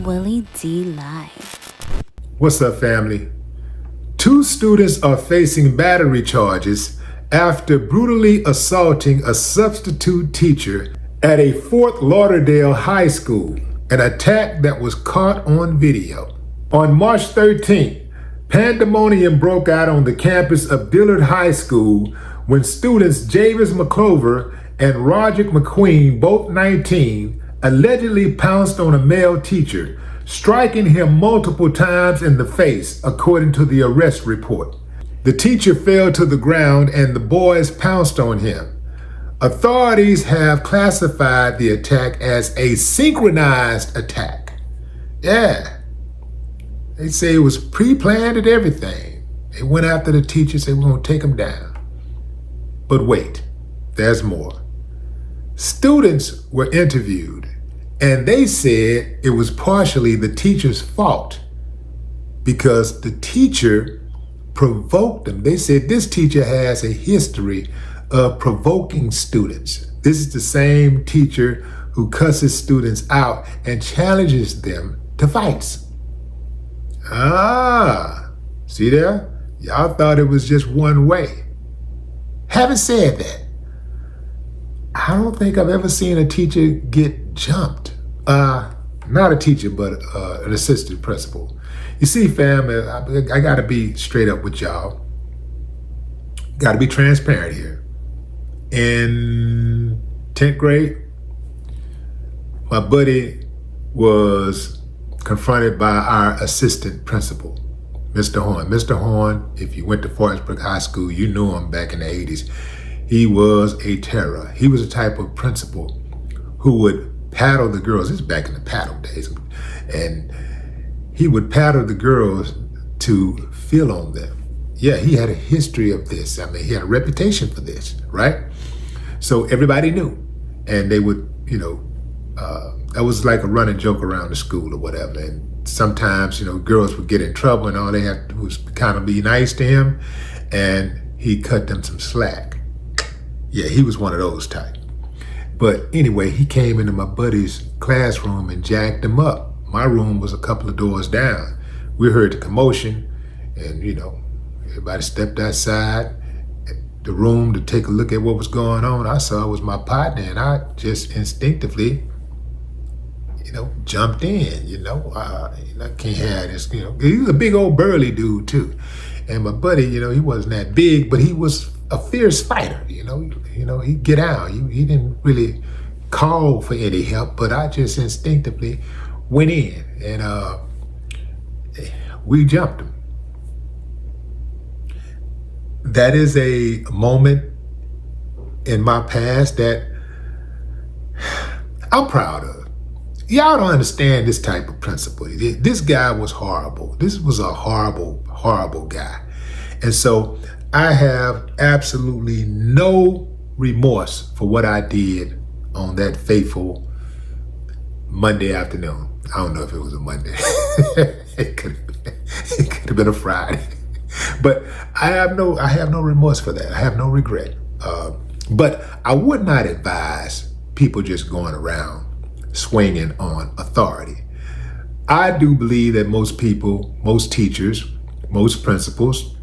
Willie D Live. What's up, family? 2 students are facing battery charges after brutally assaulting a substitute teacher at a Fort Lauderdale high school, an attack that was caught on video. On March 13th, pandemonium broke out on the campus of Dillard High School when students Javis McClover and Roger McQueen, both 19, allegedly pounced on a male teacher, striking him multiple times in the face, according to the arrest report. The teacher fell to the ground and the boys pounced on him. Authorities have classified the attack as a synchronized attack. Yeah, they say it was pre-planned and everything. They went after the teacher, said we're gonna take him down. But wait, there's more. Students were interviewed and they said it was partially the teacher's fault because the teacher provoked them. They said this teacher has a history of provoking students. This is the same teacher who cusses students out and challenges them to fights. See there? Y'all thought it was just one way. Having said that, I don't think I've ever seen a teacher get jumped. Not a teacher, but an assistant principal. You see, fam, I gotta be straight up with y'all. Gotta be transparent here. In 10th grade, my buddy was confronted by our assistant principal, Mr. Horn. Mr. Horn, if you went to Forestburg High School, you knew him back in the 80s. He was a terror. He was the type of principal who would paddle the girls. This is back in the paddle days. And he would paddle the girls to feel on them. Yeah, he had a history of this. I mean, he had a reputation for this, right? So everybody knew. And they would, that was like a running joke around the school or whatever. And sometimes, girls would get in trouble and all they had to do was kind of be nice to him. And he cut them some slack. Yeah, he was one of those type. But anyway, he came into my buddy's classroom and jacked him up. My room was a couple of doors down. We heard the commotion and, everybody stepped outside the room to take a look at what was going on. I saw it was my partner and I just instinctively, jumped in, I can't have this, he was a big old burly dude too. And my buddy, he wasn't that big, but he was a fierce fighter, he'd get out. He didn't really call for any help, but I just instinctively went in and we jumped him. That is a moment in my past that I'm proud of. Y'all don't understand this type of principle. This guy was horrible. This was a horrible, horrible guy. And so I have absolutely no remorse for what I did on that fateful Monday afternoon. I don't know if it was a Monday. It could have been a Friday. But I have no remorse for that. I have no regret. But I would not advise people just going around swinging on authority. I do believe that most people, most teachers, most principals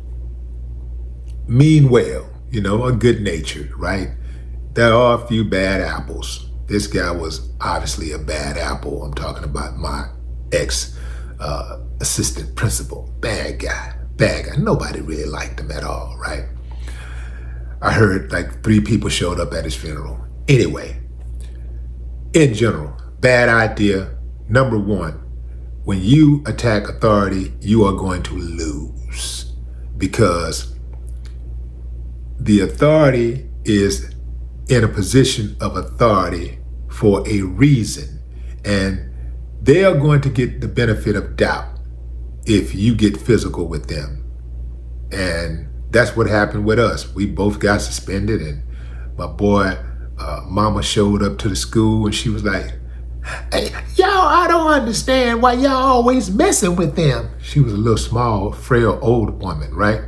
mean well, are good natured, right? There are a few bad apples. This guy was obviously a bad apple. I'm talking about my ex-assistant principal. Bad guy. Nobody really liked him at all, right? I heard like 3 people showed up at his funeral. Anyway, in general, bad idea. Number 1, when you attack authority, you are going to lose because the authority is in a position of authority for a reason, and they are going to get the benefit of doubt if you get physical with them. And that's what happened with us. We both got suspended, and my boy, mama showed up to the school and she was like, "Hey, y'all, I don't understand why y'all always messing with them." She was a little small, frail, old woman, right?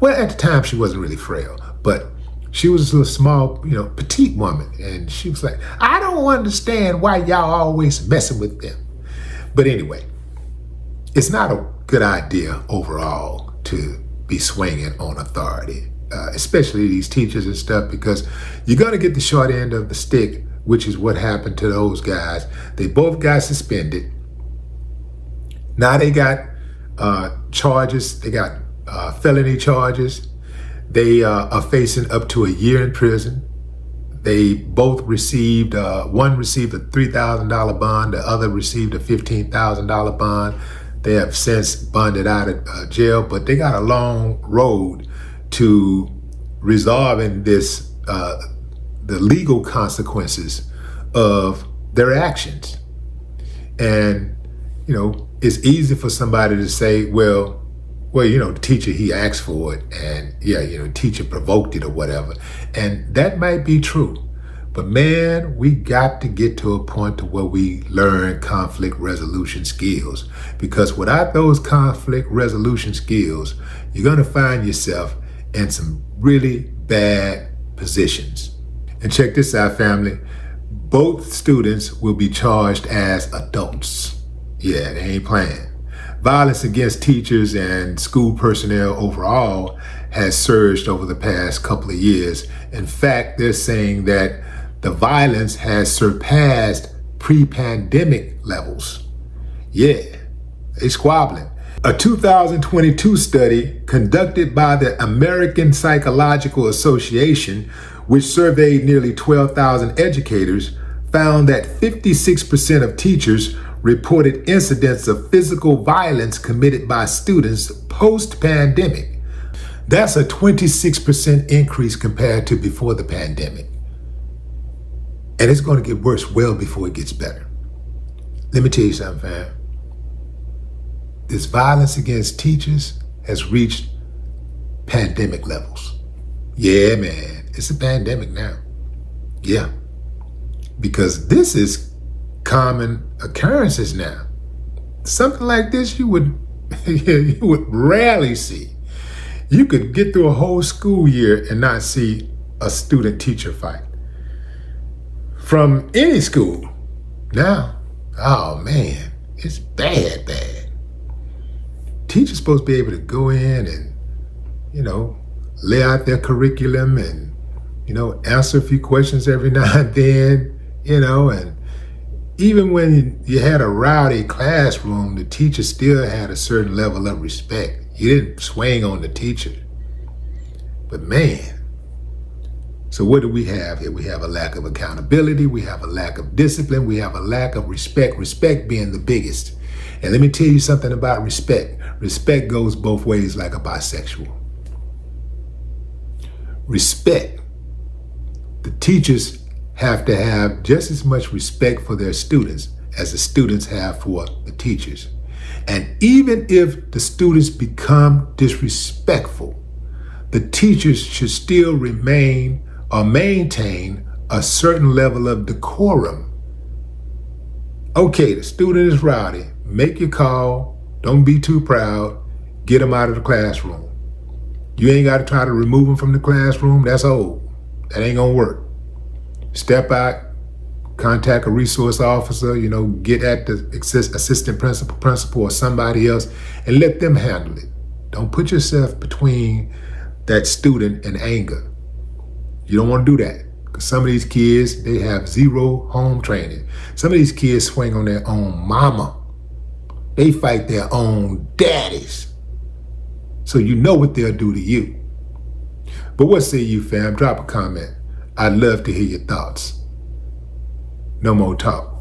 Well, at the time she wasn't really frail, but she was a little small, petite woman. And she was like, "I don't understand why y'all always messing with them." But anyway, it's not a good idea overall to be swinging on authority, especially these teachers and stuff, because you're going to get the short end of the stick, which is what happened to those guys. They both got suspended. Now they got charges. They got felony charges. They are facing up to a year in prison. They both received, one received a $3,000 bond, the other received a $15,000 bond. They have since bonded out of jail, but they got a long road to resolving this, the legal consequences of their actions. And, you know, it's easy for somebody to say, well, you know, the teacher, he asked for it, and yeah, you know, the teacher provoked it or whatever. And that might be true. But man, we got to get to a point to where we learn conflict resolution skills. Because without those conflict resolution skills, you're going to find yourself in some really bad positions. And check this out, family. Both students will be charged as adults. Yeah, they ain't playing. Violence against teachers and school personnel overall has surged over the past couple of years. In fact, they're saying that the violence has surpassed pre-pandemic levels. Yeah, they squabbling. A 2022 study conducted by the American Psychological Association, which surveyed nearly 12,000 educators, found that 56% of teachers reported incidents of physical violence committed by students post-pandemic. That's a 26% increase compared to before the pandemic. And it's going to get worse well before it gets better. Let me tell you something, fam. This violence against teachers has reached pandemic levels. Yeah, man, it's a pandemic now. Yeah, because this is common occurrences now. Something like this you would rarely see. You could get through a whole school year and not see a student-teacher fight from any school. Now, oh man, it's bad. Teachers supposed to be able to go in and, you know, lay out their curriculum and, you know, answer a few questions every now and then, you know, and even when you had a rowdy classroom, the teacher still had a certain level of respect. You didn't swing on the teacher. But man, so what do we have here? We have a lack of accountability. We have a lack of discipline. We have a lack of respect, respect being the biggest. And let me tell you something about respect. Respect goes both ways like a bisexual. Respect. The teachers have to have just as much respect for their students as the students have for the teachers. And even if the students become disrespectful, the teachers should still remain or maintain a certain level of decorum. Okay, the student is rowdy. Make your call. Don't be too proud. Get them out of the classroom. You ain't got to try to remove them from the classroom. That's old. That ain't gonna work. Step out, contact a resource officer, you know, get at the assistant principal or somebody else and let them handle it. Don't put yourself between that student and anger. You don't want to do that because some of these kids, they have zero home training. Some of these kids swing on their own mama. They fight their own daddies. So you know what they'll do to you. But what say you, fam? Drop a comment. I'd love to hear your thoughts. No more talk.